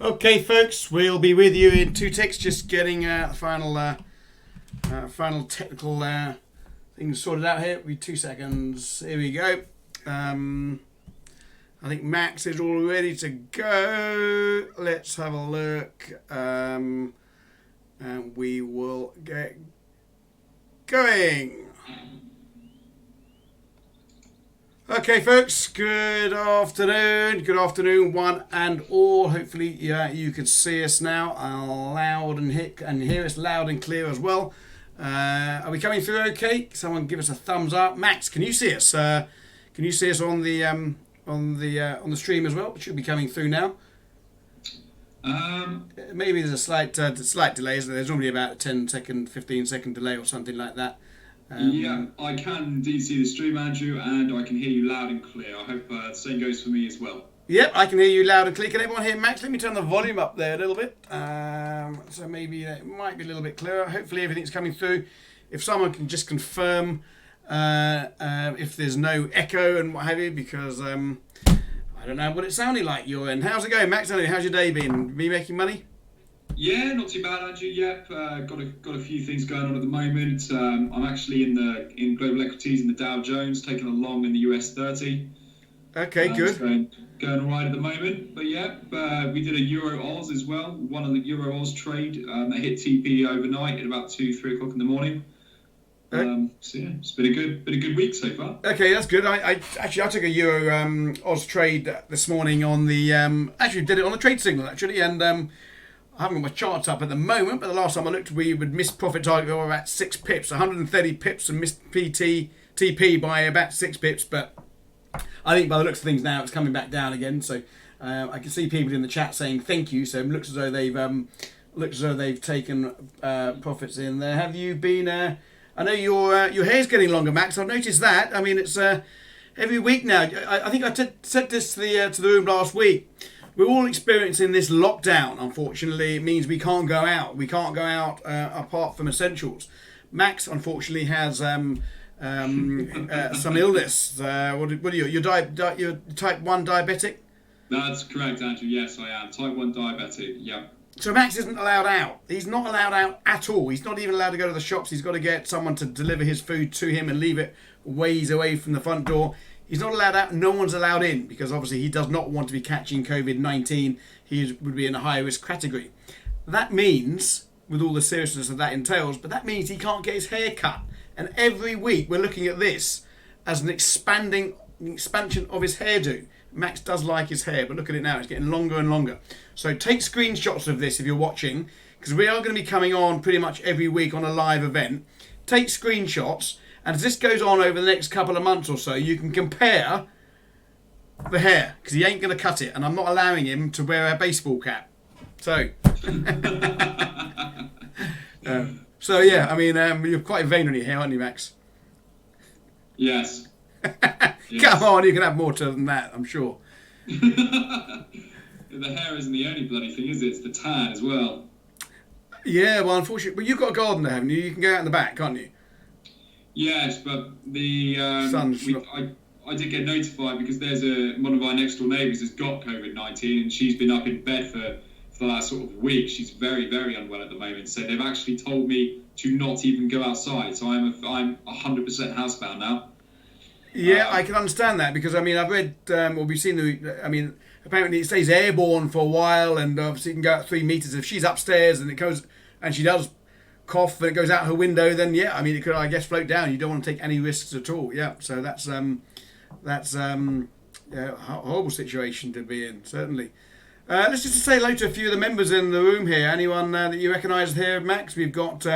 Okay, folks, we'll be with you in 2 ticks, just getting the final technical things sorted out here. It'll be 2 seconds. Here we go. I think Max is all ready to go. Let's have a look. And we will get going. Okay, folks, good afternoon. Good afternoon, one and all. Hopefully, you can see us now loud and hear us loud and clear as well. Are we coming through okay? Someone give us a thumbs up. Max, can you see us? Can you see us on the stream as well? It should be coming through now. Maybe there's a slight delay. So there's normally about a 10-second, 15-second delay or something like that. Yeah, I can indeed see the stream, Andrew, and I can hear you loud and clear. I hope the same goes for me as well. Yep, I can hear you loud and clear. Can everyone hear Max? Let me turn the volume up there a little bit. So maybe it might be a little bit clearer. Hopefully everything's coming through. If someone can just confirm if there's no echo and what have you, because I don't know what it sounded like your end. How's it going, Max? How's your day been? Been making money? Yeah, not too bad, Andrew. Yep, got a few things going on at the moment. I'm actually in global equities in the Dow Jones, taking a long in the US 30. Okay, good. It's going all right at the moment. But yeah, we did a Euro Oz as well. One of the Euro Oz trade that hit TP overnight at about 2-3 o'clock in the morning. So yeah, it's been a good week so far. Okay, that's good. I took a Euro Oz trade this morning on the actually did it on the trade signal actually, and I haven't got my charts up at the moment, but the last time I looked, we would miss profit target by about 6 pips, 130 pips, and missed TP by about 6 pips. But I think by the looks of things now, it's coming back down again. So I can see people in the chat saying thank you. So it looks as though they've taken profits in there. Have you been? I know your hair's getting longer, Max. I've noticed that. I mean, it's every week now. I think I said this to the room last week. We're all experiencing this lockdown. Unfortunately, it means we can't go out. We can't go out apart from essentials. Max, unfortunately, has some illness. What are you? You're type 1 diabetic? That's correct, Andrew. Yes, I am. Type 1 diabetic. Yeah. So Max isn't allowed out. He's not allowed out at all. He's not even allowed to go to the shops. He's got to get someone to deliver his food to him and leave it ways away from the front door. He's not allowed out. No one's allowed in because obviously he does not want to be catching COVID-19. He would be in a high risk category. That means, with all the seriousness that entails, but that means he can't get his hair cut. And every week we're looking at this as an expansion of his hairdo. Max does like his hair, but look at it now. It's getting longer and longer. So take screenshots of this if you're watching, because we are going to be coming on pretty much every week on a live event. Take screenshots. And as this goes on over the next couple of months or so, you can compare the hair, because he ain't going to cut it, and I'm not allowing him to wear a baseball cap. So, so yeah, I mean, you're quite vain on your hair, aren't you, Max? Yes. Come on, you can have more to than that, I'm sure. The hair isn't the only bloody thing, is it? It's the tan as well. Yeah, well, unfortunately, but you've got a garden there, haven't you? You can go out in the back, can't you? Yes, but the I did get notified because there's one of our next door neighbours has got COVID-19 and she's been up in bed for the last sort of week. She's very, very unwell at the moment. So they've actually told me to not even go outside. So I'm 100% housebound now. Yeah, I can understand that because I mean I've read we've seen apparently it stays airborne for a while and obviously it can go out 3 meters. If she's upstairs and it goes and she does cough and it goes out her window, then yeah, I mean it could, I guess, float down. You don't want to take any risks at all. Yeah, so that's a horrible situation to be in, certainly. Let's just say hello to a few of the members in the room here. Anyone that you recognise here, Max? We've got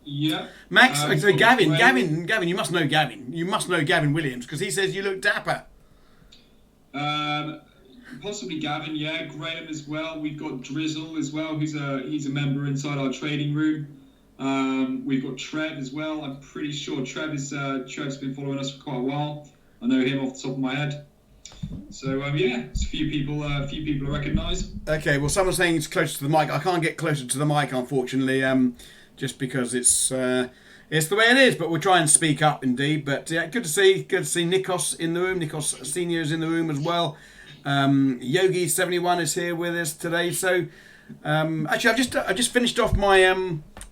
yeah, Max. So Gavin, you must know Gavin. You must know Gavin Williams because he says you look dapper. Possibly Gavin, yeah. Graham as well. We've got Drizzle as well. He's a member inside our trading room. We've got Trev as well. I'm pretty sure Trev's been following us for quite a while. I know him off the top of my head. So yeah, it's a few people I recognise. Okay, well, someone's saying it's closer to the mic. I can't get closer to the mic, unfortunately, just because it's the way it is. But we'll try and speak up, indeed. But yeah, good to see Nikos in the room. Nikos Senior is in the room as well. Yogi71 is here with us today. So actually, I've just finished off my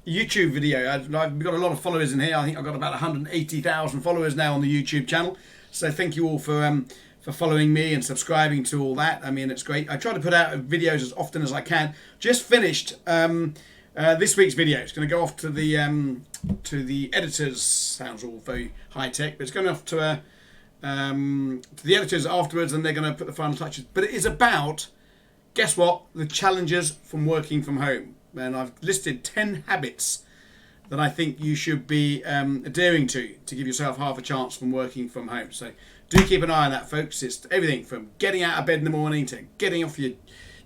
YouTube video. I've got a lot of followers in here. I think I've got about 180,000 followers now on the YouTube channel. So thank you all for following me and subscribing to all that. I mean, it's great. I try to put out videos as often as I can. Just finished this week's video. It's going to go off to the editors. Sounds all very high tech, but it's going off to the editors afterwards, and they're going to put the final touches. But it is about, guess what, the challenges from working from home. And I've listed 10 habits that I think you should be adhering to give yourself half a chance from working from home. So do keep an eye on that, folks. It's everything from getting out of bed in the morning to getting off your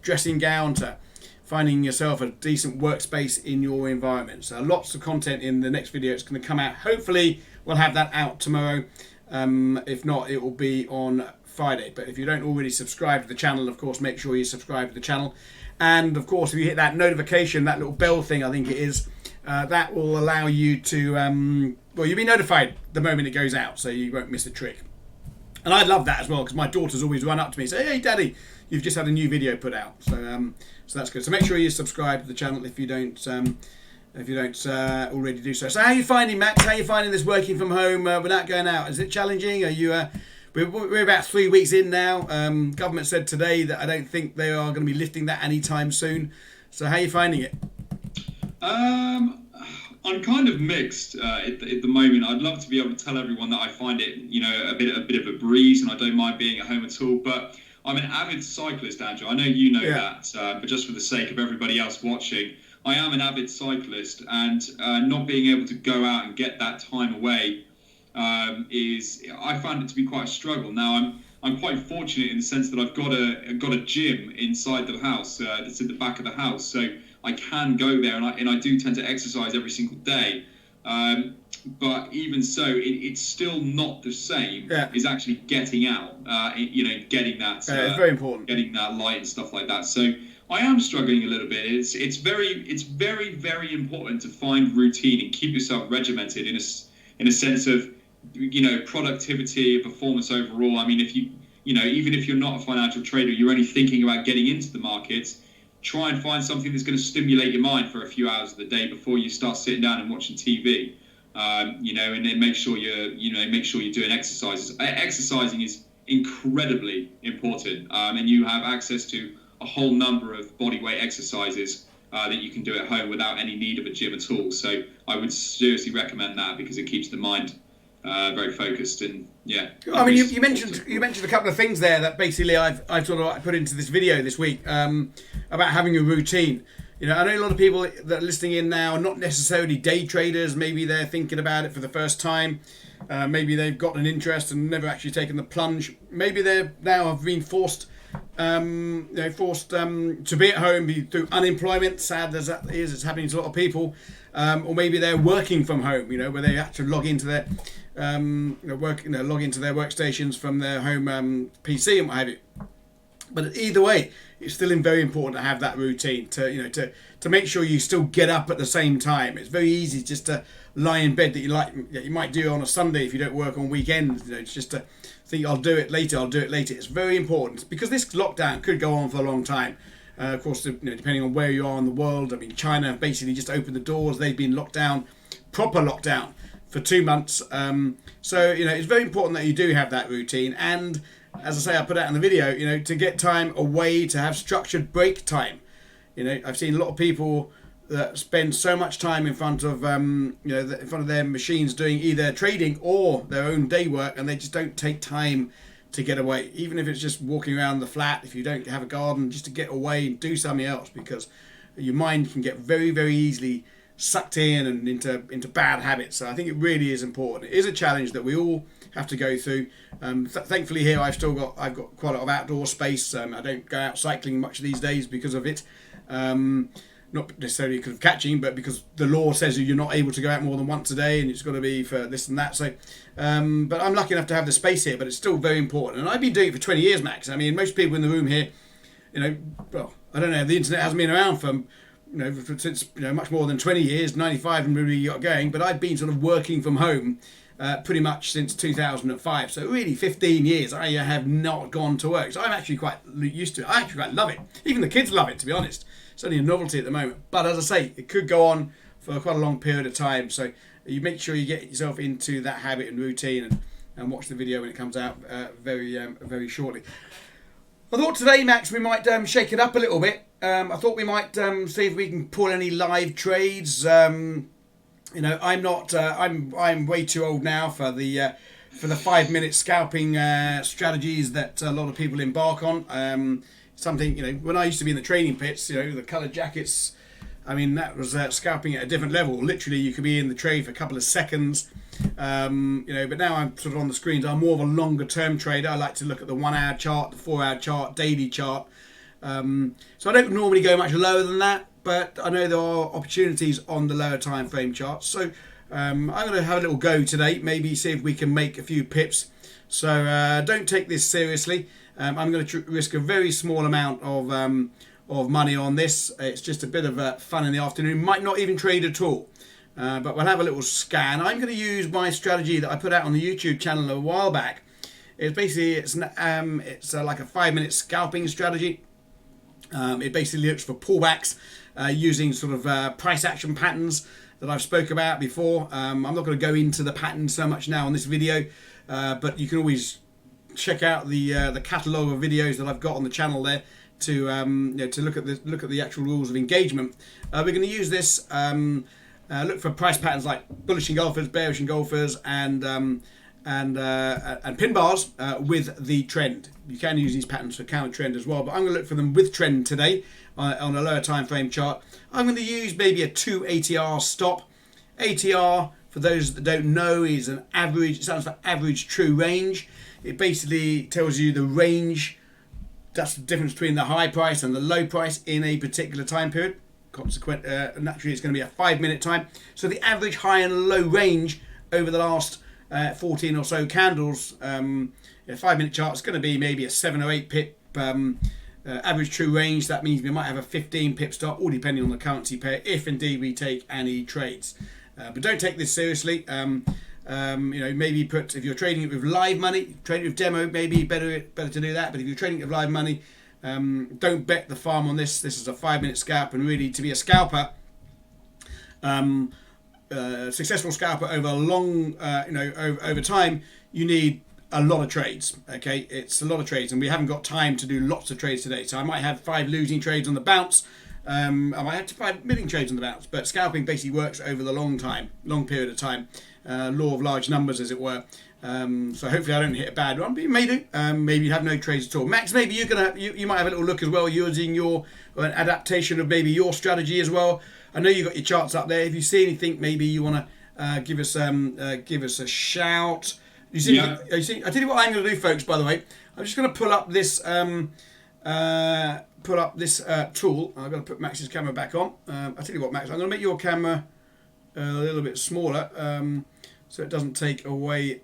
dressing gown to finding yourself a decent workspace in your environment. So lots of content in the next video. It's going to come out. Hopefully we'll have that out tomorrow. If not, it will be on Friday. But if you don't already subscribe to the channel, of course, make sure you subscribe to the channel. And of course, if you hit that notification, that little bell thing, I think it is, that will allow you to, well, you'll be notified the moment it goes out, so you won't miss a trick. And I love that as well, because my daughters always run up to me and say, "Hey, Daddy, you've just had a new video put out." So, so that's good. So make sure you subscribe to the channel if you don't already do so. So how are you finding, Max? How are you finding this working from home without going out? Is it challenging? Are you? We're about 3 weeks in now. Government said today that I don't think they are going to be lifting that anytime soon. So how are you finding it? I'm kind of mixed at the moment. I'd love to be able to tell everyone that I find it, a bit of a breeze, and I don't mind being at home at all. But I'm an avid cyclist, Andrew. I know you know that, but just for the sake of everybody else watching, I am an avid cyclist, and not being able to go out and get that time away I found it to be quite a struggle. Now I'm quite fortunate in the sense that I've got a gym inside the house that's at the back of the house, so I can go there, and I do tend to exercise every single day. But even so, it's still not the same as actually getting out. Getting that it's very important. Getting that light and stuff like that. So I am struggling a little bit. It's very, very important to find routine and keep yourself regimented in a sense of productivity, performance overall. I mean, if even if you're not a financial trader, you're only thinking about getting into the markets, try and find something that's going to stimulate your mind for a few hours of the day before you start sitting down and watching TV. And then make sure you're doing exercises. Exercising is incredibly important, and you have access to a whole number of bodyweight exercises that you can do at home without any need of a gym at all. So I would seriously recommend that, because it keeps the mind very focused. And I mean, you mentioned a couple of things there that basically I've sort of put into this video this week about having a routine. I know a lot of people that are listening in now are not necessarily day traders. Maybe they're thinking about it for the first time. Maybe they've got an interest and never actually taken the plunge. Maybe they now have been forced to be at home through unemployment. Sad as that is, it's happening to a lot of people. Or maybe they're working from home. Where they have to log into their log into their workstations from their home PC and what have you. But either way, it's still very important to have that routine to make sure you still get up at the same time. It's very easy just to lie in bed that you might do on a Sunday if you don't work on weekends. It's just to think, I'll do it later. It's very important, because this lockdown could go on for a long time. Of course, depending on where you are in the world. I mean, China basically just opened the doors. They've been locked down, proper lockdown, for 2 months. So it's very important that you do have that routine. And as I say, I put out in the video, to get time away, to have structured break time. I've seen a lot of people that spend so much time in front of in front of their machines doing either trading or their own day work, and they just don't take time to get away. Even if it's just walking around the flat, if you don't have a garden, just to get away and do something else, because your mind can get very, very easily sucked in and into bad habits. So I think it really is important. It is a challenge that we all have to go through. Thankfully here I've got quite a lot of outdoor space. I don't go out cycling much these days because of it. Not necessarily because of catching, but because the law says you're not able to go out more than once a day, and it's got to be for this and that. So, but I'm lucky enough to have the space here, but it's still very important. And I've been doing it for 20 years, Max. I mean, most people in the room here, well, I don't know, the internet hasn't been around for since much more than 20 years, 95 and really got going. But I've been sort of working from home pretty much since 2005. So really 15 years I have not gone to work. So I'm actually quite used to it. I actually quite love it. Even the kids love it, to be honest. It's only a novelty at the moment. But as I say, it could go on for quite a long period of time. So you make sure you get yourself into that habit and routine, and watch the video when it comes out very shortly. I thought today, Max, we might shake it up a little bit. I thought we might see if we can pull any live trades. You know, I'm not. I'm way too old now for the 5-minute scalping strategies that a lot of people embark on. Something, you know, when I used to be in the training pits, you know, the coloured jackets. I mean, that was scalping at a different level. Literally, you could be in the trade for a couple of seconds. You know, but now I'm sort of on the screens. I'm more of a longer term trader. I like to look at the 1 hour chart, the 4 hour chart, daily chart. So I don't normally go much lower than that, but I know there are opportunities on the lower time frame charts. So I'm going to have a little go today, maybe see if we can make a few pips. So don't take this seriously. I'm going to risk a very small amount of money on this. It's just a bit of fun in the afternoon. Might not even trade at all. But we'll have a little scan. I'm going to use my strategy that I put out on the YouTube channel a while back. It's basically it's like a 5-minute scalping strategy. It basically looks for pullbacks using sort of price action patterns that I've spoke about before. I'm not going to go into the pattern so much now on this video, but you can always check out the catalogue of videos that I've got on the channel there to you know, to look at the actual rules of engagement. We're going to use this. Look for price patterns like bullish engulfers, bearish engulfers, and pin bars with the trend. You can use these patterns for counter trend as well, but I'm going to look for them with trend today on a lower time frame chart. I'm going to use maybe a 2 ATR stop. ATR, for those that don't know, is an average. It stands for average true range. It basically tells you the range. That's the difference between the high price and the low price in a particular time period. Naturally, it's going to be a 5-minute time. So the average high and low range over the last 14 or so candles, a 5-minute chart is going to be maybe a 7 or 8 pip average true range. That means we might have a 15 pip stop, all depending on the currency pair, if indeed we take any trades. But don't take this seriously. You know, maybe if you're trading it with live money, trading it with demo, maybe better to do that. But if you're trading it with live money, don't bet the farm on this. This is a 5-minute scalp, and really, to be a scalper, successful scalper over a long, you know, over time, you need a lot of trades. Okay, it's a lot of trades, and we haven't got time to do lots of trades today. So I might have 5 losing trades on the bounce. I might have 5 winning trades on the bounce. But scalping basically works over the long period of time. Law of large numbers, as it were. So hopefully I don't hit a bad one, but you may do. Maybe you have no trades at all. Max, maybe you might have a little look as well, using an adaptation of maybe your strategy as well. I know you've got your charts up there. If you see anything, maybe you want to give us a shout. You see, yeah. I tell you what I'm going to do, folks. By the way, I'm just going to pull up this tool. I'm going to put Max's camera back on. I tell you what, Max, I'm going to make your camera a little bit smaller. So it doesn't take away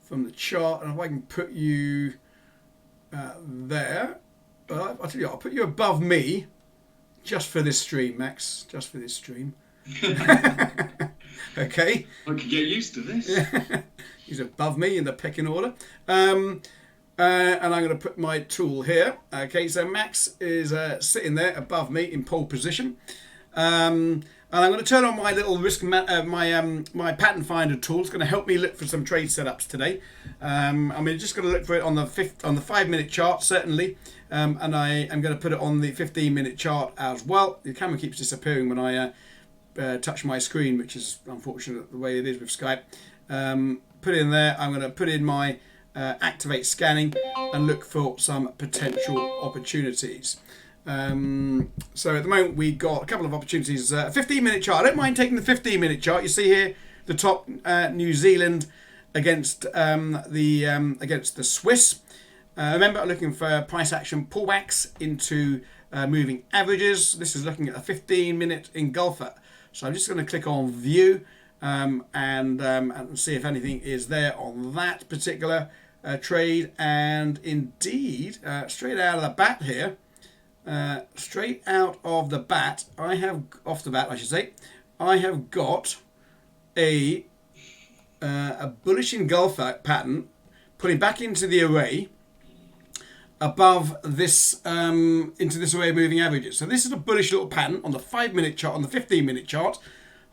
from the chart, and if I can put you there, I'll tell you what, I'll put you above me, just for this stream, Max, just for this stream. Okay. I could get used to this. He's above me in the pecking order, and I'm going to put my tool here. Okay, so Max is sitting there above me in pole position. And I'm going to turn on my little my pattern finder tool. It's going to help me look for some trade setups today. I'm just going to look for it on the 5-minute chart, certainly, and I am going to put it on the 15-minute chart as well. The camera keeps disappearing when I touch my screen, which is unfortunate the way it is with Skype. Put it in there. I'm going to put in my activate scanning and look for some potential opportunities. So at the moment we've got a couple of opportunities. 15-minute chart. I don't mind taking the 15-minute chart. You see here the top, New Zealand against the Swiss. Remember, I'm looking for price action pullbacks into moving averages. This is looking at a 15-minute engulfer. So I'm just going to click on view and see if anything is there on that particular trade. And indeed, straight out of the bat here. Straight out of the bat, I have got a a bullish engulfer pattern, putting back into the array above this, into this array of moving averages. So this is a bullish little pattern on the 5-minute chart, on the 15-minute chart.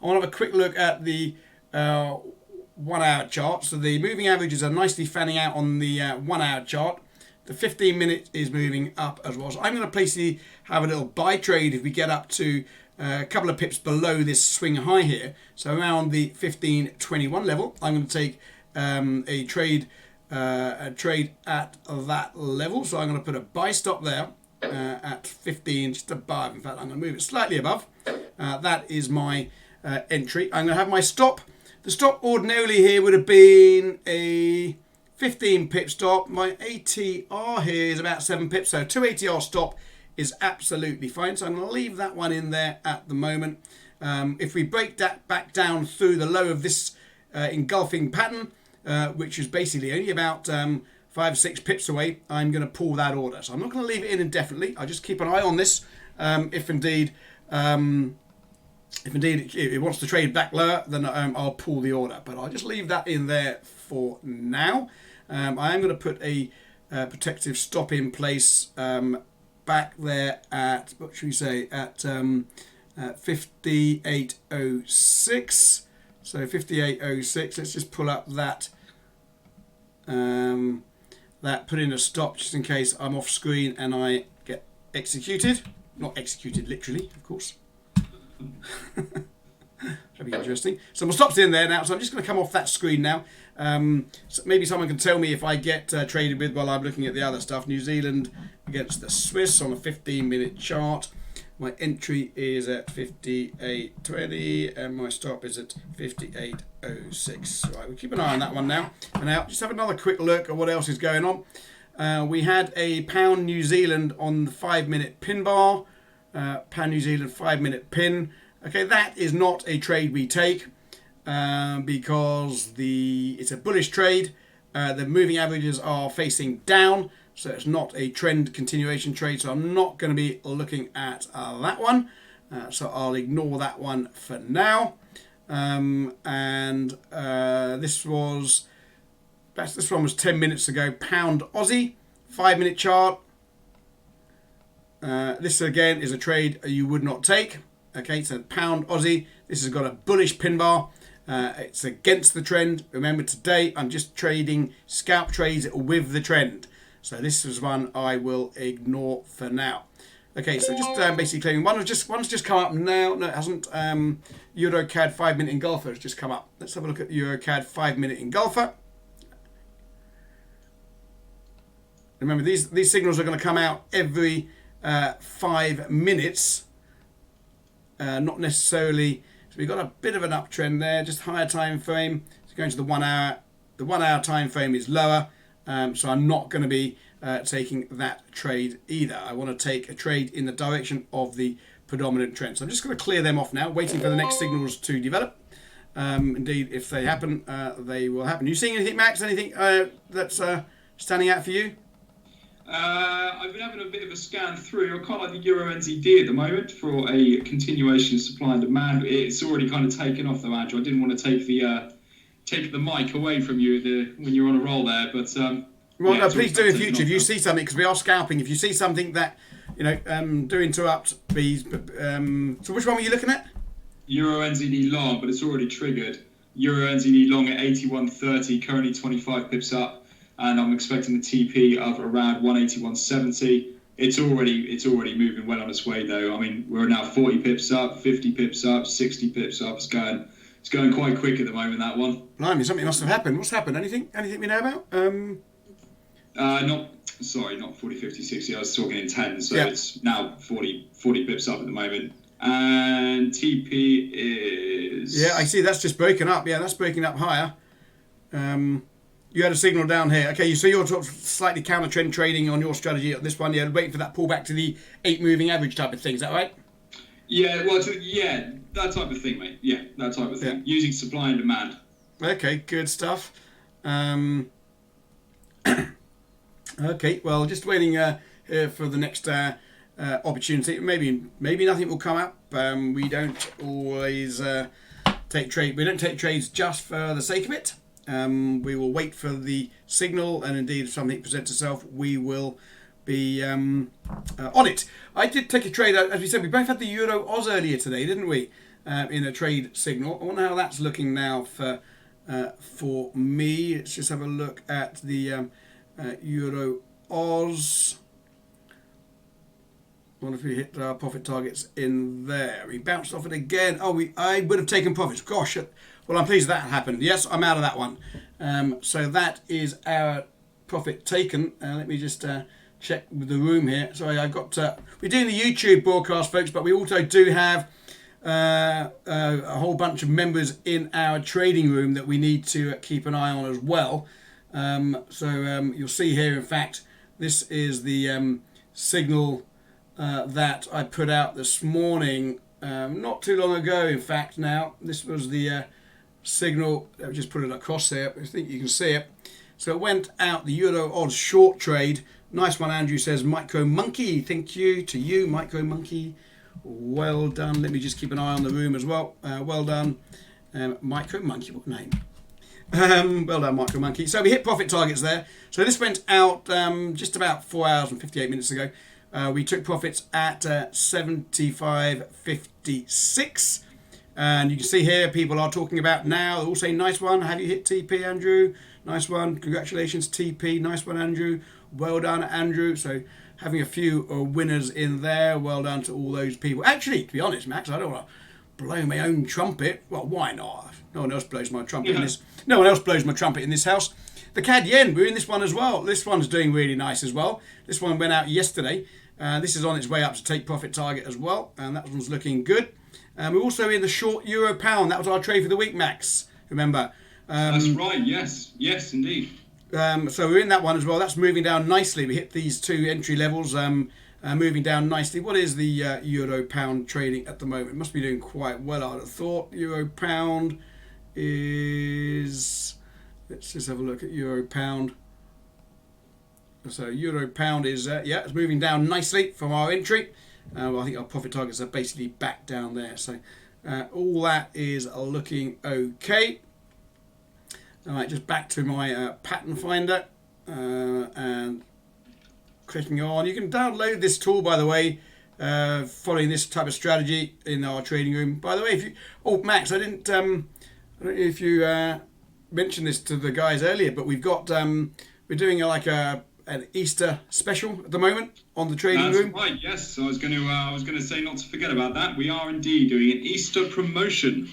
I want to have a quick look at the 1 hour chart. So the moving averages are nicely fanning out on the 1 hour chart. The 15-minute is moving up as well. So I'm going to basically have a little buy trade if we get up to a couple of pips below this swing high here. So around the 15.21 level, I'm going to take a trade at that level. So I'm going to put a buy stop there at 15, just above. In fact, I'm going to move it slightly above. That is my entry. I'm going to have my stop. The stop ordinarily here would have been a 15 pip stop. My ATR here is about 7 pips, so 2 ATR stop is absolutely fine. So I'm going to leave that one in there at the moment. If we break that back down through the low of this engulfing pattern, which is basically only about 5 or 6 pips away, I'm going to pull that order. So I'm not going to leave it in indefinitely. I'll just keep an eye on this. If indeed it wants to trade back lower, then I'll pull the order. But I'll just leave that in there for now. I am going to put a protective stop in place back there at, what should we say, at 58.06. So 58.06. Let's just pull up that. Put in a stop just in case I'm off screen and I get executed. Not executed literally, of course. That'll be interesting. So my stop's in there now, so I'm just going to come off that screen now. So maybe someone can tell me if I get traded with while I'm looking at the other stuff. New Zealand against the Swiss on a 15-minute chart. My entry is at 58.20 and my stop is at 58.06. Right, we'll keep an eye on that one now. And now just have another quick look at what else is going on. We had a pound New Zealand on the 5-minute pin bar. Pound New Zealand 5-minute pin. Okay, that is not a trade we take because it's a bullish trade. The moving averages are facing down, so it's not a trend continuation trade. So I'm not going to be looking at that one. So I'll ignore that one for now. This one was 10 minutes ago. Pound Aussie 5-minute chart. This again is a trade you would not take. Okay, so pound Aussie. This has got a bullish pin bar. It's against the trend. Remember, today I'm just trading scalp trades with the trend. So this is one I will ignore for now. Okay, so just basically claiming one's just come up now. No, it hasn't. EuroCAD 5-minute engulfer has just come up. Let's have a look at EuroCAD 5-minute engulfer. Remember, these signals are going to come out every 5 minutes, not necessarily. So we've got a bit of an uptrend there, just higher time frame. So going to the 1 hour. The 1 hour time frame is lower, so I'm not going to be taking that trade either. I want to take a trade in the direction of the predominant trend. So I'm just going to clear them off now, waiting for the next signals to develop. Indeed, if they happen, they will happen. You seeing anything, Max? Anything that's standing out for you? I've been having a bit of a scan through. I quite like the Euro NZD at the moment for a continuation of supply and demand. It's already kind of taken off though, Andrew. I didn't want to take the mic away from you when you're on a roll there, but well, no, please do in future if you see something, because we are scalping. If you see something that do interrupt, please. So which one were you looking at? Euro NZD long, but it's already triggered. Euro NZD long at 81.30, currently 25 pips up. And I'm expecting the TP of around 181.70. It's already moving well on its way though. I mean, we're now 40 pips up, 50 pips up, 60 pips up. It's going quite quick at the moment, that one. Blimey, something must have happened. What's happened? Anything we know about? Not 40, 50, 60. I was talking in 10, so yeah. It's now 40 pips up at the moment. And TP is... Yeah, I see that's just breaking up. Yeah, that's breaking up higher. You had a signal down here. Okay, so you're sort of slightly counter-trend trading on your strategy on this one. Yeah, waiting for that pullback to the 8 moving average type of thing. Is that right? Yeah, well, that type of thing, mate. Yeah, that type of thing. Yeah. Using supply and demand. Okay, good stuff. Okay, well, just waiting here for the next opportunity. Maybe nothing will come up. We don't always take trade. We don't take trades just for the sake of it. We will wait for the signal, and indeed, if something presents itself, we will be on it. I did take a trade, as we said. We both had the Euro Oz earlier today, didn't we? In a trade signal. I wonder how that's looking now for me. Let's just have a look at the Euro Oz. I wonder if we hit our profit targets in there. We bounced off it again. I would have taken profits. Gosh, well, I'm pleased that happened. Yes, I'm out of that one. So that is our profit taken. Let me just check with the room here. Sorry, I've got. We're doing the YouTube broadcast, folks, but we also do have a whole bunch of members in our trading room that we need to keep an eye on as well. So you'll see here, in fact, this is the signal that I put out this morning, not too long ago, in fact. Now, this was the signal. Let me just put it across there. I think you can see it. So it went out, the Euro Oz short trade. Nice one, Andrew says. Micro Monkey, thank you to you, Micro Monkey. Well done. Let me just keep an eye on the room as well. Well done, Micro Monkey. What name? Well done, Micro Monkey. So we hit profit targets there. So this went out just about 4 hours and 58 minutes ago. We took profits at 75.56. And you can see here, people are talking about now. They're all saying, nice one. Have you hit TP, Andrew? Nice one. Congratulations, TP. Nice one, Andrew. Well done, Andrew. So having a few winners in there. Well done to all those people. Actually, to be honest, Max, I don't want to blow my own trumpet. Well, why not? No one else blows my trumpet in this. No one else blows my trumpet in this house. The CAD Yen, we're in this one as well. This one's doing really nice as well. This one went out yesterday. This is on its way up to take profit target as well, and that one's looking good. We're also in the short Euro Pound. That was our trade for the week, Max. Remember? That's right. Yes, indeed. So we're in that one as well. That's moving down nicely. We hit these two entry levels, moving down nicely. What is the Euro Pound trading at the moment? It must be doing quite well, I'd have thought. Euro Pound is... Let's just have a look at Euro Pound. So Euro Pound is, it's moving down nicely from our entry. Well, I think our profit targets are basically back down there. So all that is looking okay. All right, just back to my pattern finder and clicking on. You can download this tool, by the way, following this type of strategy in our trading room. By the way, if you... Oh, Max, I don't know if you mentioned this to the guys earlier, but we've got... we're doing an Easter special at the moment on the trading room. Right, yes. I was going to say not to forget about that. We are indeed doing an Easter promotion,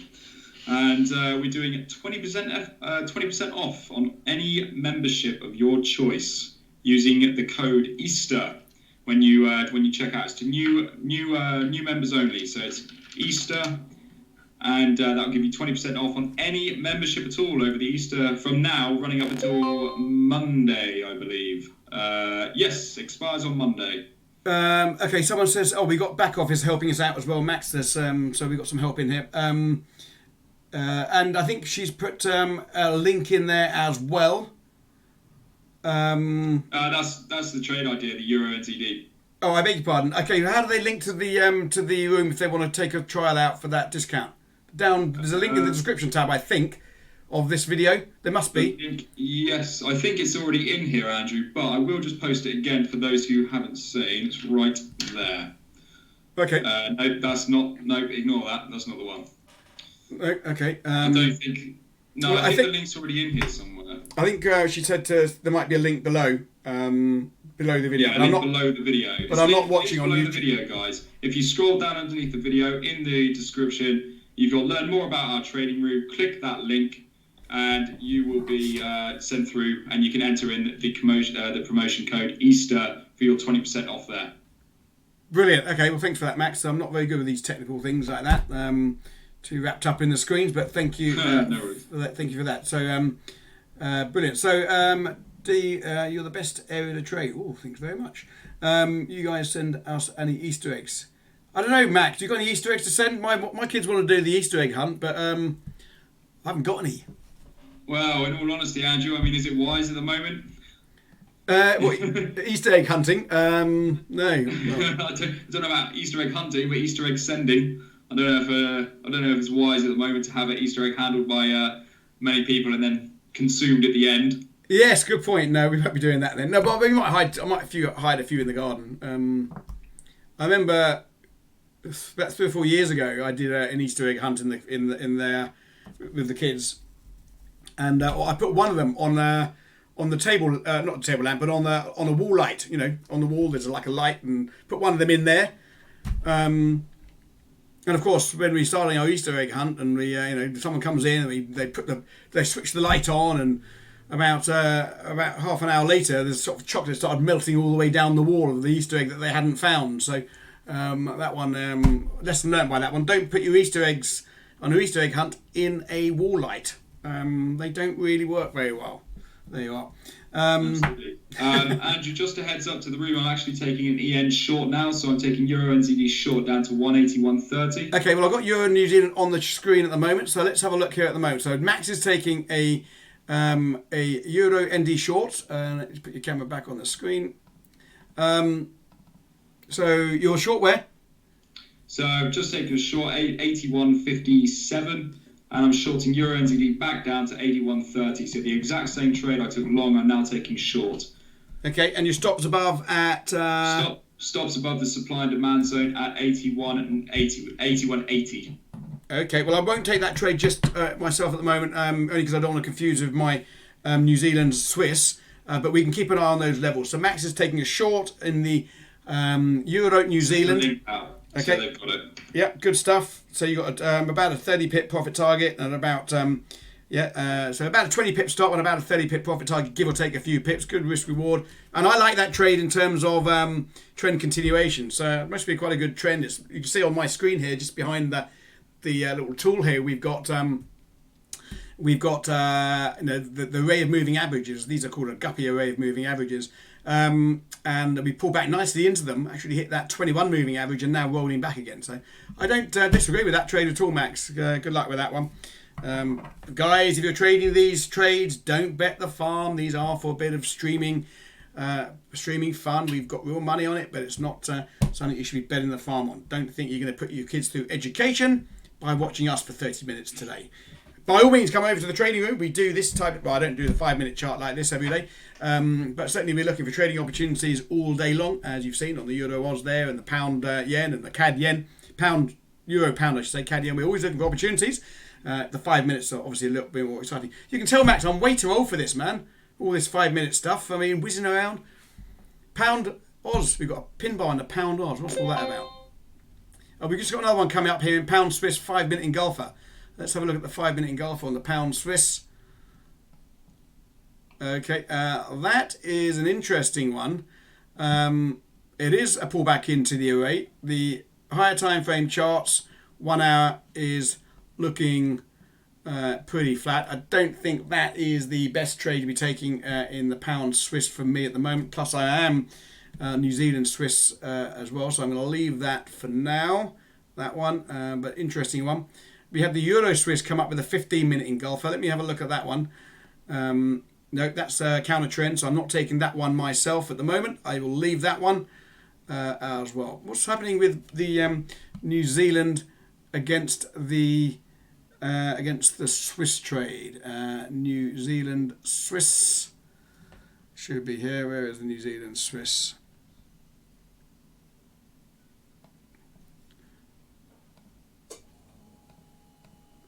and we're doing it 20% off on any membership of your choice using the code Easter when you check out. It's to new members only. So it's Easter, and that'll give you 20% off on any membership at all over the Easter from now running up until Monday, I believe. Yes, expires on Monday. Okay, someone says, we got back office helping us out as well, Max. There's so we got some help in here. And I think she's put a link in there as well. That's the trade idea, the Euro NZD. Oh, I beg your pardon. Okay, how do they link to the room if they want to take a trial out for that discount? There's a link in the description tab, I think, of this video. There must be. Yes, I think it's already in here, Andrew, but I will just post it again for those who haven't seen. It's right there. Okay. No, that's not... No, ignore that. That's not the one. Okay. I don't think... No, well, I think the link's already in here somewhere. I think she said there might be a link below the video. Yeah, below the video. But I'm not watching on YouTube. Below the video, guys. If you scroll down underneath the video, in the description, you've got learn more about our trading room. Click that link, and you will be sent through, and you can enter in the promotion code Easter for your 20% off there. Brilliant. Okay, well, thanks for that, Max. I'm not very good with these technical things like that. Too wrapped up in the screens, but thank you. No worries. Thank you for that. So, brilliant. So, you're the best area to trade. Oh, thanks very much. You guys send us any Easter eggs. I don't know, Max. Do you got any Easter eggs to send? My kids want to do the Easter egg hunt, but I haven't got any. Well, in all honesty, Andrew, I mean, is it wise at the moment? Easter egg hunting? No. I don't know about Easter egg hunting, but Easter egg sending. I don't know if it's wise at the moment to have an Easter egg handled by many people and then consumed at the end. Yes, good point. No, we won't be doing that then. No, but we might hide. I might hide a few in the garden. I remember about 3 or 4 years ago, I did an Easter egg hunt in there with the kids, and I put one of them on the table, not the table lamp, but on a wall light. You know, on the wall there's like a light, and put one of them in there. And of course, when we're starting our Easter egg hunt, and someone comes in and they switch the light on, and about half an hour later, the sort of chocolate started melting all the way down the wall of the Easter egg that they hadn't found. So that one, lesson learned by that one: don't put your Easter eggs on an Easter egg hunt in a wall light. They don't really work very well. There you are. Absolutely. Andrew, just a heads up to the room, I'm actually taking an EN short now, so I'm taking Euro NZD short down to 181.30. Okay, well, I've got Euro New Zealand on the screen at the moment, so let's have a look here at the moment. So Max is taking a Euro ND short. Let's put your camera back on the screen. So you're short where? So I've just taken a short 81.57, and I'm shorting Euro NZD back down to 81.30. So the exact same trade I took long, I'm now taking short. Okay, and your stops above at... Stops above the supply and demand zone at 81.80. Okay, well, I won't take that trade just myself at the moment, only because I don't want to confuse with my New Zealand Swiss, but we can keep an eye on those levels. So Max is taking a short in the Euro New Zealand. Okay. So they've got it. Yeah, good stuff. So you got about a 30 pip profit target and about so about a 20 pip stop and about a 30 pip profit target, give or take a few pips. Good risk reward, and I like that trade in terms of trend continuation. So it must be quite a good trend. You can see on my screen here, just behind the little tool here, we've got the array of moving averages. These are called a guppy array of moving averages. And we pull back nicely into them, actually hit that 21 moving average and now rolling back again. So I don't disagree with that trade at all, Max. Good luck with that one. Guys, if you're trading these trades, don't bet the farm. These are for a bit of streaming fun. We've got real money on it, but it's not something you should be betting the farm on. Don't think you're going to put your kids through education by watching us for 30 minutes today. By all means, come over to the trading room. We do this type of... Well, I don't do the 5-minute chart like this every day. But certainly we're looking for trading opportunities all day long, as you've seen on the Euro Oz there and the pound yen and the CAD yen. Euro pound, I should say, CAD yen. We're always looking for opportunities. The 5 minutes are obviously a little bit more exciting. You can tell, Max, I'm way too old for this, man. All this 5-minute stuff. I mean, whizzing around. Pound Oz. We've got a pin bar in the pound Oz. What's all that about? Oh, we've just got another one coming up here in pound Swiss 5-minute engulfer. Let's have a look at the 5-minute engulfer on the pound Swiss. Okay, that is an interesting one. It is a pullback into the array. The higher time frame charts, 1 hour, is looking pretty flat. I don't think that is the best trade to be taking in the pound Swiss for me at the moment. Plus, I am New Zealand Swiss as well, so I'm going to leave that for now. That one, but interesting one. We had the Euro Swiss come up with a 15-minute engulfer. Let me have a look at that one. No, that's a counter trend, so I'm not taking that one myself at the moment. I will leave that one as well. What's happening with the New Zealand against the Swiss trade? New Zealand Swiss should be here. Where is the New Zealand Swiss?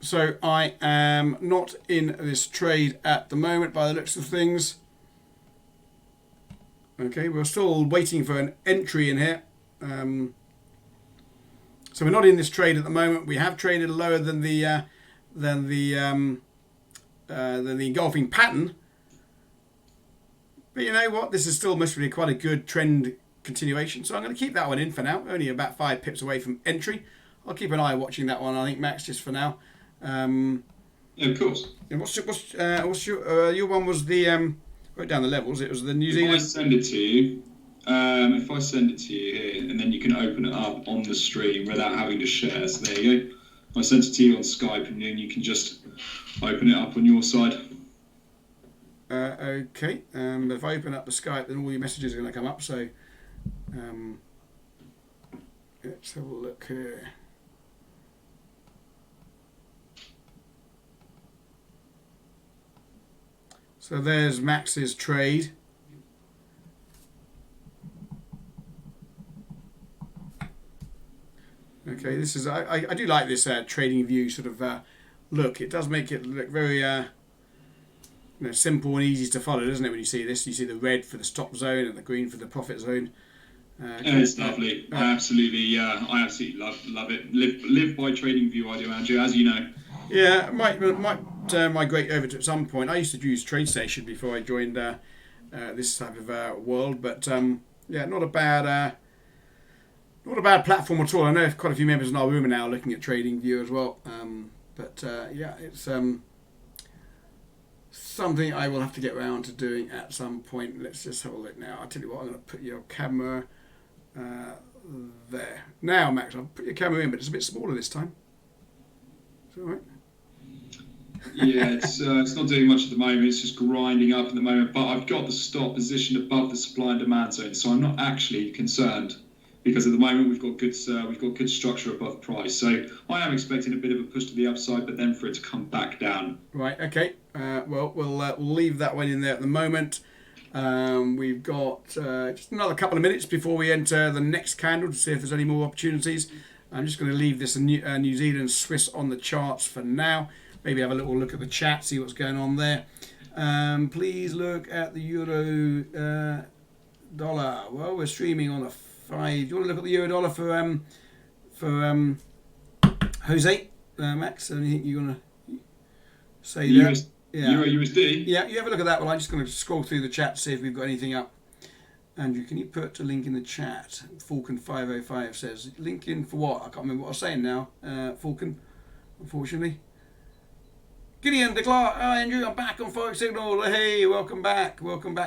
So I am not in this trade at the moment by the looks of things. Okay, we're still waiting for an entry in here. So we're not in this trade at the moment. We have traded lower than the engulfing pattern. But you know what? This is still must be quite a good trend continuation. So I'm going to keep that one in for now. Only about 5 pips away from entry. I'll keep an eye watching that one, I think, Max, just for now. Yeah, of course. And what's your one was the wrote down the levels. It was the New Zealand. If I send it to you, here, and then you can open it up on the stream without having to share. So there you go. I sent it to you on Skype, and then you can just open it up on your side. Okay. But if I open up the Skype, then all your messages are going to come up. So let's have a look here. So there's Max's trade. Okay, this is I do like this trading view sort of look. It does make it look very simple and easy to follow, doesn't it? When you see this, you see the red for the stop zone and the green for the profit zone. It's lovely. I absolutely love it. Live by trading view, I do, Andrew, as you know. Yeah, might migrate over to at some point. I used to use TradeStation before I joined this type of world, but yeah, not a bad platform at all. I know quite a few members in our room are now looking at TradingView as well. But yeah, it's something I will have to get around to doing at some point. Let's just have a look now. I'll tell you what, I'm going to put your camera there. Now, Max, I'll put your camera in, but it's a bit smaller this time. Is that all right? Yeah, it's not doing much at the moment. It's just grinding up at the moment. But I've got the stop positioned above the supply and demand zone, so I'm not actually concerned because at the moment we've got good structure above price. So I am expecting a bit of a push to the upside, but then for it to come back down. Right. Okay. Well, we'll leave that one in there at the moment. We've got just another couple of minutes before we enter the next candle to see if there's any more opportunities. I'm just going to leave this New Zealand Swiss on the charts for now. Maybe have a little look at the chat, see what's going on there. Please look at the euro dollar. Well, we're streaming on a 5. Do you want to look at the euro dollar for Jose, Max? Anything you want to say there? Yeah. Euro USD? Yeah, you have a look at that. Well, I'm just going to scroll through the chat to see if we've got anything up. Andrew, can you put a link in the chat? Falcon505 says, link in for what? I can't remember what I was saying now, Falcon, unfortunately. Gideon Declare, oh, Andrew, I'm back on Forex Signal. Hey, welcome back,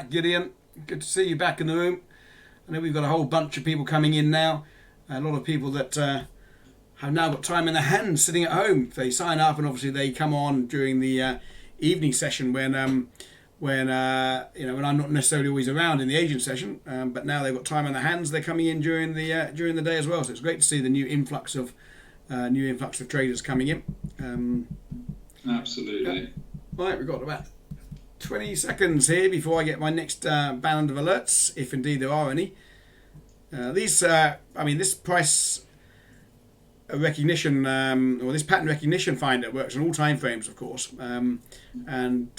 Gideon. Good to see you back in the room. I know we've got a whole bunch of people coming in now. A lot of people that have now got time in their hands sitting at home. They sign up and obviously they come on during the evening session when I'm not necessarily always around in the agent session. But now they've got time on their hands. They're coming in during the day as well. So it's great to see the new influx of traders coming in. Absolutely. Yeah. Right, we've got about 20 seconds here before I get my next band of alerts, if indeed there are any. This price recognition, or this pattern recognition finder works on all time frames, of course, and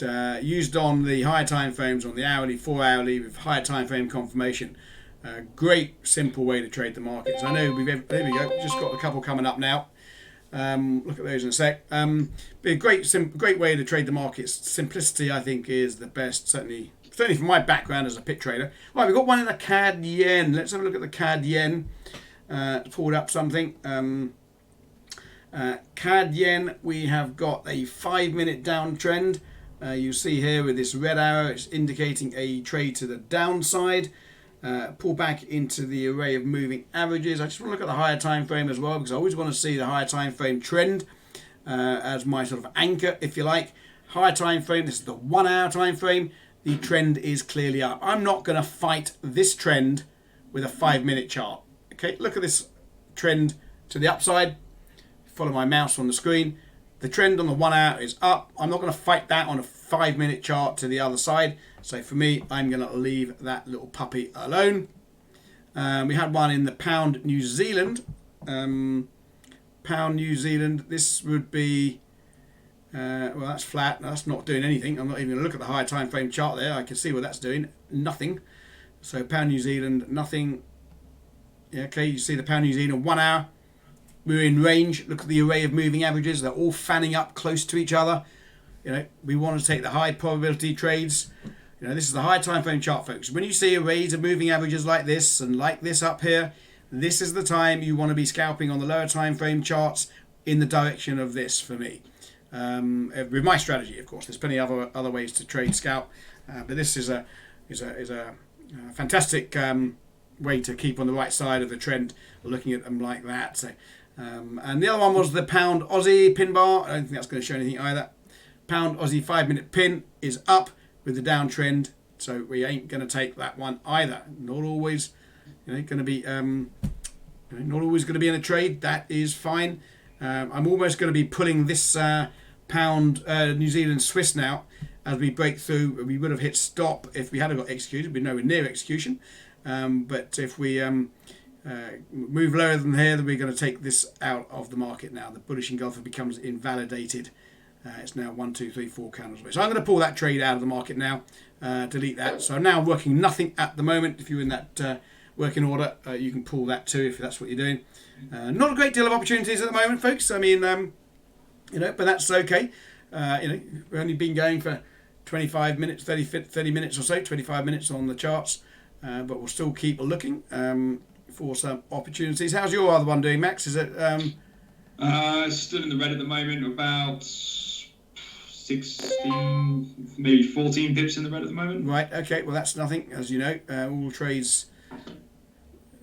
used on the higher time frames, on the hourly, 4 hourly, with higher time frame confirmation. Great, simple way to trade the markets. I know there we go, just got a couple coming up now. Look at those in a sec. Be a great way to trade the markets. Simplicity, I think, is the best. Certainly from my background as a pit trader. Right, we've got one in the CAD yen. Let's have a look at the CAD yen. Pulled up something. CAD yen. We have got a 5-minute downtrend. You see here with this red arrow, it's indicating a trade to the downside. Pull back into the array of moving averages. I just want to look at the higher time frame as well, because I always want to see the higher time frame trend as my sort of anchor, if you like. Higher time frame, this is the 1 hour time frame. The trend is clearly up. I'm not going to fight this trend with a 5-minute chart. Okay, look at this trend to the upside. Follow my mouse on the screen. The trend on the 1 hour is up. I'm not going to fight that on a 5-minute chart to the other side. So for me, I'm going to leave that little puppy alone. We had one in the pound New Zealand. Pound New Zealand. This would be, well, that's flat. That's not doing anything. I'm not even going to look at the higher time frame chart there. I can see what that's doing. Nothing. So pound New Zealand, nothing. Yeah, okay, you see the pound New Zealand 1 hour. We're in range. Look at the array of moving averages. They're all fanning up close to each other. You know, we want to take the high probability trades. You know, this is the high time frame chart, folks. When you see arrays of moving averages like this and like this up here, this is the time you want to be scalping on the lower time frame charts in the direction of this for me. With my strategy, of course, there's plenty of other ways to trade scalp, but this is a fantastic way to keep on the right side of the trend, looking at them like that. So, and the other one was the pound Aussie pin bar. I don't think that's going to show anything either. Pound Aussie 5-minute pin is up with the downtrend, so we ain't going to take that one either. Not always, going to be, not always going to be in a trade. That is fine. I'm almost going to be pulling this pound New Zealand Swiss now as we break through. We would have hit stop if we had got executed. We'd be nowhere near execution. But if we move lower than here, then we're going to take this out of the market now. The bullish engulfer becomes invalidated. It's now 1, 2, 3, 4 candles away. So I'm going to pull that trade out of the market now, delete that. So now I'm working nothing at the moment. If you're in that working order, you can pull that too if that's what you're doing. Not a great deal of opportunities at the moment, folks. I mean, but that's okay. We've only been going for 25 minutes, 30 minutes or so, 25 minutes on the charts. But we'll still keep looking for some opportunities. How's your other one doing, Max? Is it... still in the red at the moment, about 16, maybe 14 pips in the red at the moment. Right, okay, well that's nothing, as you know.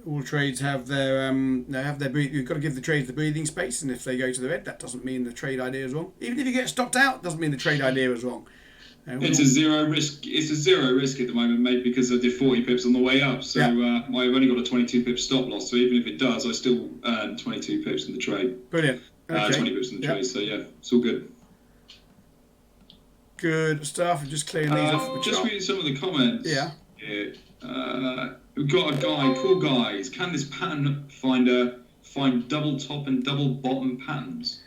All trades have their you've got to give the trades the breathing space, and if they go to the red, that doesn't mean the trade idea is wrong. Even if you get stopped out, doesn't mean the trade idea is wrong. It's a zero risk. It's a zero risk at the moment, mate, because I did 40 pips on the way up. So I've only got a 22 pip stop loss. So even if it does, I still earn 22 pips in the trade. Brilliant. Okay. 20 pips in the trade. So yeah, it's all good. Good stuff. Just clearing these off. Just reading some of the comments. Yeah. We've got a guy. Cool guys. Can this pattern finder find double top and double bottom patterns?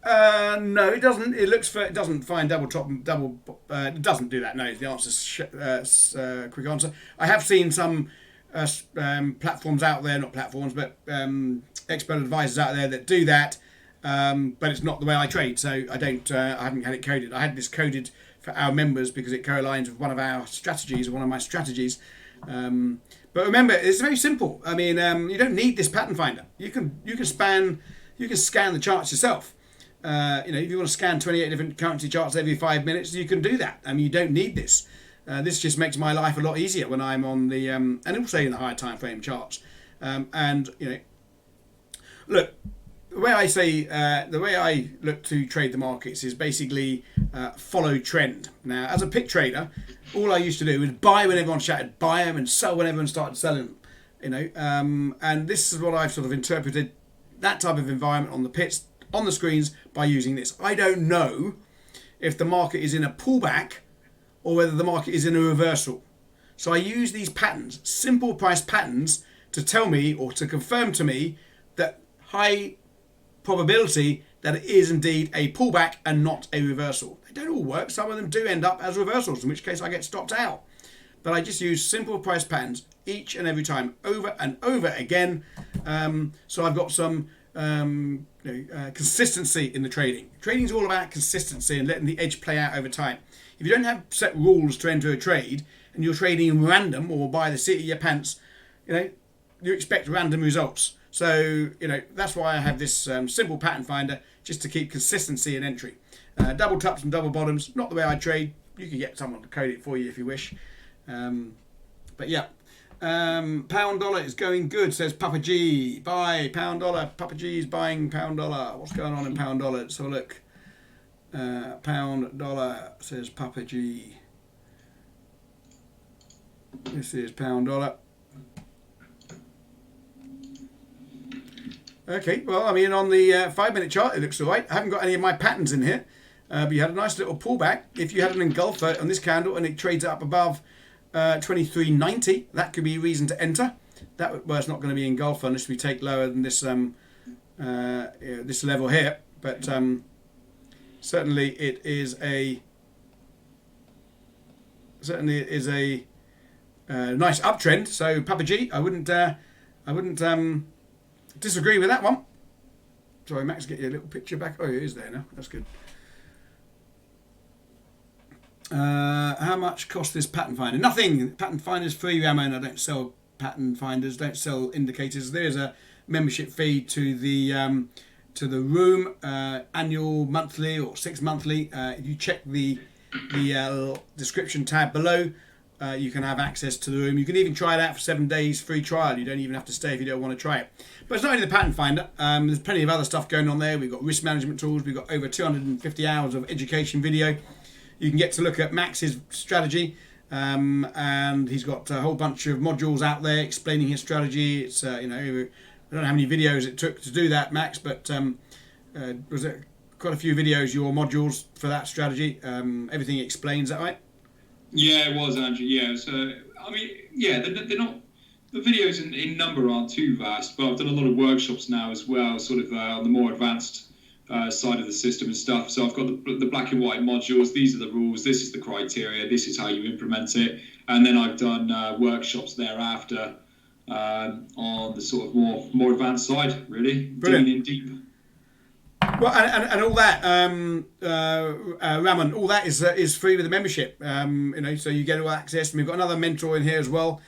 No, it doesn't. It doesn't find double top and double. It doesn't do that. No, the answer's quick answer. I have seen some platforms out there, not platforms, but expert advisors out there that do that. But it's not the way I trade, so I don't. I haven't had it coded. I had this coded for our members because it co-aligns with one of our strategies, or one of my strategies. But remember, it's very simple. I mean, you don't need this pattern finder. You can scan the charts yourself. If you want to scan 28 different currency charts every 5 minutes, you can do that. I mean, you don't need this. This just makes my life a lot easier when I'm on the and also in the higher time frame charts. Look, the way I look to trade the markets is basically follow trend. Now, as a pick trader, all I used to do was buy when everyone shouted buy them and sell when everyone started selling them. And this is what I've sort of interpreted that type of environment on the pits, on the screens, by using this. I don't know if the market is in a pullback or whether the market is in a reversal. So I use these patterns, simple price patterns, to tell me or to confirm to me that high probability that it is indeed a pullback and not a reversal. They don't all work. Some of them do end up as reversals, in which case I get stopped out. But I just use simple price patterns each and every time, over and over again. So I've got some consistency in the trading. Trading is all about consistency and letting the edge play out over time. If you don't have set rules to enter a trade and you're trading random or by the seat of your pants, you expect random results. So that's why I have this simple pattern finder, just to keep consistency in entry. Double tops and double bottoms, not the way I trade. You can get someone to code it for you if you wish. But yeah. Pound dollar is going good, says Papa G. Buy pound dollar. Papa G is buying pound dollar. What's going on in pound dollar? Let's have a look. Pound dollar, says Papa G. This is pound dollar. Okay, well, I mean, on the 5 minute chart, it looks all right. I haven't got any of my patterns in here, but you had a nice little pullback. If you had an engulfer on this candle and it trades up above 23.90, that could be a reason to enter. It's not going to be engulfer unless we take lower than this this level here. But certainly it is a nice uptrend. So Papa G, I wouldn't disagree with that one. Sorry, Max, get your little picture back. Oh, it is there now. That's good. How much cost this pattern finder? Nothing. Pattern finder's free, Ramon. I don't sell pattern finders. Don't sell indicators. There is a membership fee to the room, annual, monthly, or 6 monthly. If you check the description tab below, you can have access to the room. You can even try it out for 7 days free trial. You don't even have to stay if you don't want to try it. But it's not only the pattern finder. There's plenty of other stuff going on there. We've got risk management tools. We've got over 250 hours of education video. You can get to look at Max's strategy, and he's got a whole bunch of modules out there explaining his strategy. It's I don't know how many videos it took to do that, Max, but was it quite a few videos, your modules for that strategy. Everything explains, that right? Yeah, it was, Andrew. Yeah, so I mean, yeah, they're not, the videos in number aren't too vast, but I've done a lot of workshops now as well, sort of on the more advanced side of the system and stuff. So I've got the black and white modules. These are the rules. This is the criteria. This is how you implement it. And then I've done workshops thereafter on the sort of more advanced side, really. Brilliant. Digging in deep. Well, and all that, Ramon, all that is free with the membership. So you get all access. And we've got another mentor in here as well.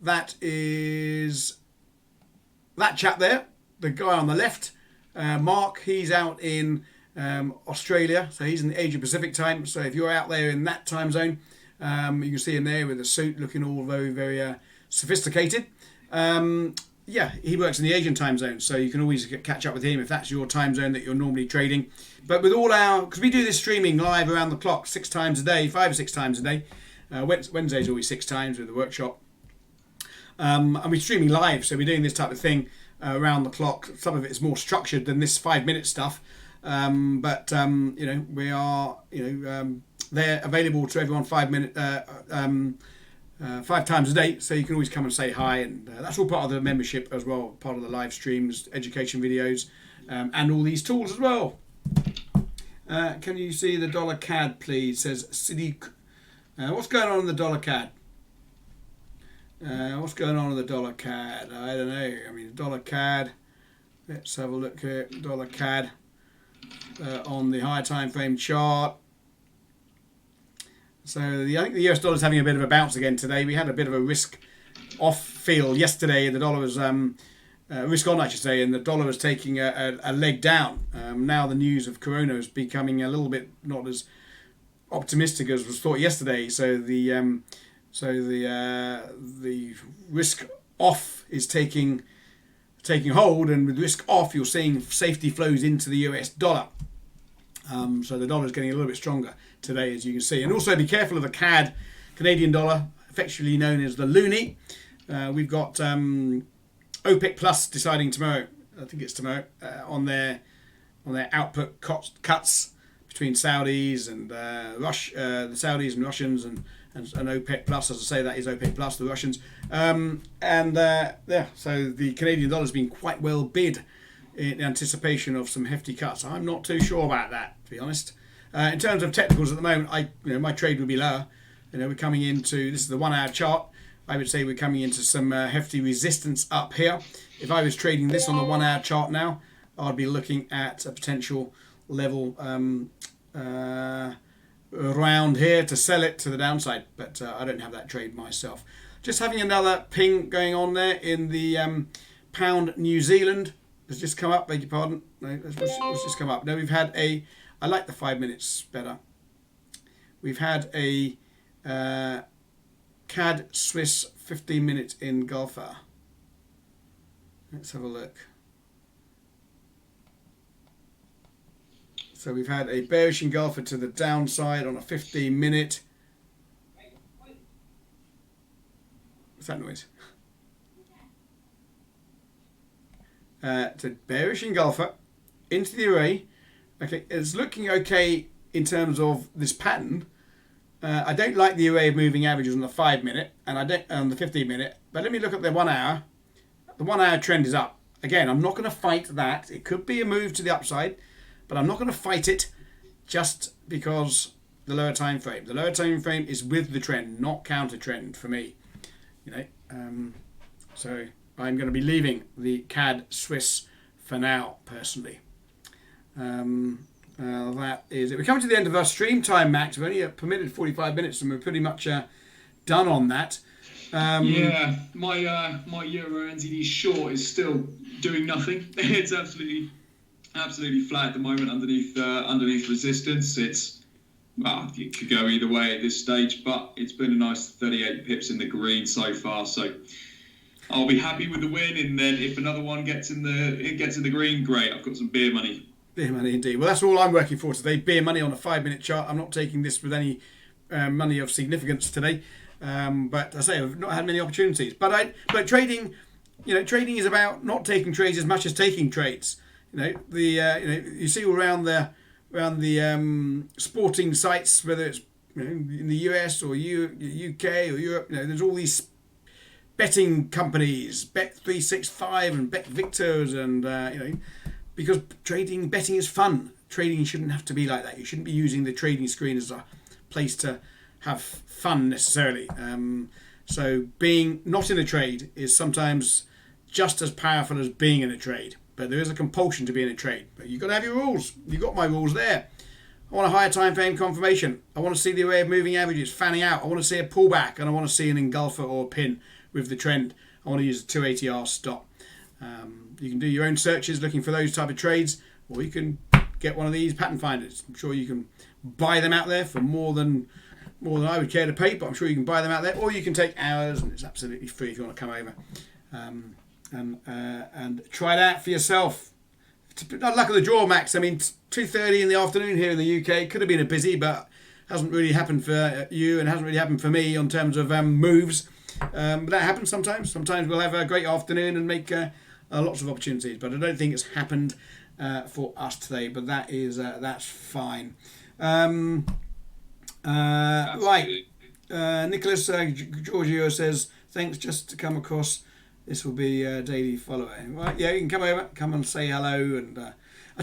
That is that chap there, the guy on the left, Mark. He's out in Australia, so he's in the Asia Pacific time. So if you're out there in that time zone, you can see him there with a suit, looking all very, very sophisticated. Yeah, he works in the Asian time zone, so you can always catch up with him if that's your time zone that you're normally trading. But with all because we do this streaming live around the clock 6 times a day, 5 or 6 times a day. Wednesday's always 6 times with the workshop. And we're streaming live, so we're doing this type of thing around the clock. Some of it is more structured than this 5-minute stuff. But we are, they're available to everyone 5 times a day, so you can always come and say hi, and that's all part of the membership as well, part of the live streams, education videos, and all these tools as well. Can you see the dollar CAD, please? Says Siddiq. What's going on in the dollar CAD? What's going on in the dollar CAD? I don't know. I mean, dollar CAD. Let's have a look at dollar CAD on the higher time frame chart. So I think the US dollar is having a bit of a bounce again today. We had a bit of a risk off feel yesterday. The dollar was risk on, I should say, and the dollar was taking a leg down. Now the news of Corona is becoming a little bit not as optimistic as was thought yesterday. So the risk off is taking hold, and with risk off, you're seeing safety flows into the US dollar. So the dollar is getting a little bit stronger today, as you can see. And also be careful of the CAD, Canadian dollar, affectionately known as the loonie. We've got OPEC Plus deciding tomorrow, I think it's tomorrow, on their output cuts between Saudis and the Saudis and Russians and OPEC Plus. As I say, that is OPEC Plus, the Russians. So the Canadian dollar has been quite well bid in anticipation of some hefty cuts. I'm not too sure about that, to be honest. In terms of technicals at the moment, my trade would be lower. We're coming into, this is the 1 hour chart. I would say we're coming into some hefty resistance up here. If I was trading this on the 1 hour chart now, I'd be looking at a potential level around here to sell it to the downside, but I don't have that trade myself. Just having another ping going on there in the pound New Zealand. Has just come up, beg your pardon. No, let's just come up. No, we've had I like the 5 minutes better. We've had a CAD Swiss 15-minute engulfer. Let's have a look. So we've had a bearish engulfer to the downside on a 15-minute. What's that noise? It's a bearish engulfer into the array. Okay, it's looking okay in terms of this pattern. I don't like the array of moving averages on the 5 minute, and I don't on the 15 minute. But let me look at the 1 hour. The 1 hour trend is up. Again, I'm not going to fight that. It could be a move to the upside, but I'm not going to fight it just because the lower time frame. The lower time frame is with the trend, not counter trend for me. So I'm going to be leaving the CAD Swiss for now, personally. That is it. We're coming to the end of our stream time, Max. We've only permitted 45 minutes, and we're pretty much done on that. My Euro NZD short is still doing nothing. It's absolutely flat at the moment underneath resistance. It could go either way at this stage, but it's been a nice 38 pips in the green so far. So I'll be happy with the win, and then if another one gets in the green, great. I've got some beer money. Beer money indeed. Well, that's all I'm working for today. Beer money on a 5 minute chart. I'm not taking this with any money of significance today. But I say I've not had many opportunities. But trading, trading is about not taking trades as much as taking trades. You see all around the sporting sites, whether it's in the US or UK or Europe, there's all these betting companies, Bet365 and BetVictors, and because betting is fun. Trading shouldn't have to be like that. You shouldn't be using the trading screen as a place to have fun necessarily. So being not in a trade is sometimes just as powerful as being in a trade. But there is a compulsion to be in a trade. But you've got to have your rules. You've got my rules there. I want a higher time frame confirmation. I want to see the array of moving averages fanning out. I want to see a pullback, and I want to see an engulfer or a pin with the trend. I want to use a 280R stop. You can do your own searches looking for those type of trades, or you can get one of these pattern finders. I'm sure you can buy them out there for more than I would care to pay, but I'm sure you can buy them out there, or you can take ours, and it's absolutely free if you want to come over and try it out for yourself. Not luck of the draw, Max. I mean, 2:30 in the afternoon here in the UK. Could have been a busy, but hasn't really happened for you and hasn't really happened for me in terms of moves. But that happens sometimes. Sometimes we'll have a great afternoon and make lots of opportunities. But I don't think it's happened for us today. But that's fine. Right. Nicholas Giorgio says, thanks, just to come across. This will be a daily follower. Right, yeah, you can come over, come and say hello. And I'll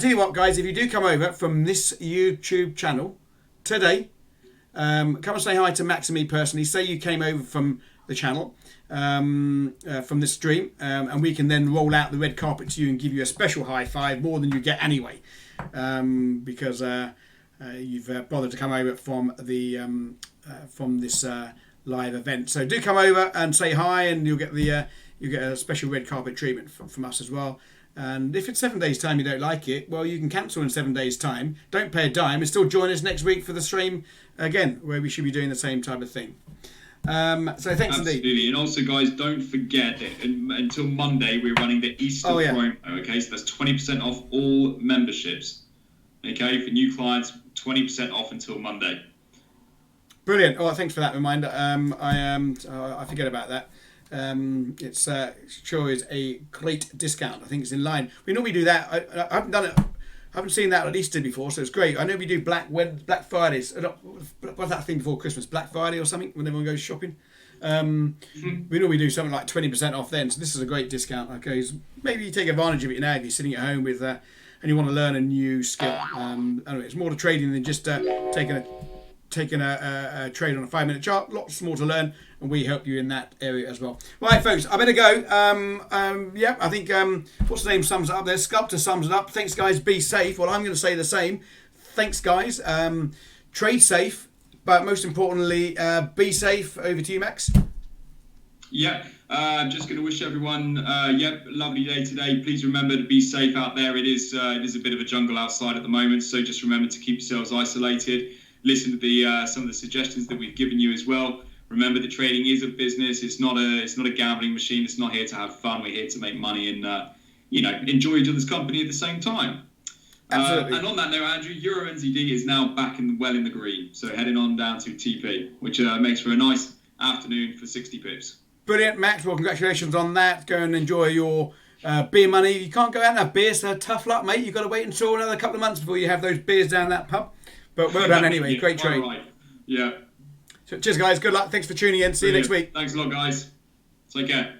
tell you what, guys, if you do come over from this YouTube channel today, come and say hi to Max and me personally. Say you came over from the channel, from this stream, and we can then roll out the red carpet to you and give you a special high five, more than you get anyway, because you've bothered to come over from the from this live event. So do come over and say hi, and you'll get a special red carpet treatment from us as well. And if in 7 days' time you don't like it, well, you can cancel in 7 days' time. Don't pay a dime and still join us next week for the stream again, where we should be doing the same type of thing. So thanks indeed. Absolutely. And also, guys, don't forget that until Monday we're running the Easter promo. Okay, so that's 20% off all memberships. Okay, for new clients, 20% off until Monday. Brilliant. Oh, thanks for that reminder. I forget about that. It's sure is a great discount. I think it's in line. We normally do that. I haven't done it. I haven't seen that at Easter before, so it's great. I know we do Black Fridays. What's that thing before Christmas? Black Friday or something when everyone goes shopping. We normally do something like 20% off then. So this is a great discount. Okay, so maybe you take advantage of it now if you're sitting at home with and you want to learn a new skill. Anyway, it's more to trading than just taking a trade on a 5-minute chart. Lots more to learn, and we help you in that area as well. Right, folks, I better go. I think what's the name sums it up there? Sculptor sums it up. Thanks, guys. Be safe. Well, I'm going to say the same. Thanks, guys. Trade safe, but most importantly, be safe. Over to you, Max. Yeah, I'm just going to wish everyone, lovely day today. Please remember to be safe out there. It is a bit of a jungle outside at the moment, so just remember to keep yourselves isolated. Listen to the some of the suggestions that we've given you as well. Remember that trading is a business. It's not a gambling machine. It's not here to have fun. We're here to make money and enjoy each other's company at the same time. Absolutely. And on that note, Andrew, Euro NZD is now back in the green. So heading on down to TP, which makes for a nice afternoon for 60 pips. Brilliant, Max. Well, congratulations on that. Go and enjoy your beer money. You can't go out and have beer, so tough luck, mate. You've got to wait until another couple of months before you have those beers down that pub. But well done anyway. Yeah, great trade. Right. Yeah. So, cheers, guys. Good luck. Thanks for tuning in. See you next week. Thanks a lot, guys. Take care.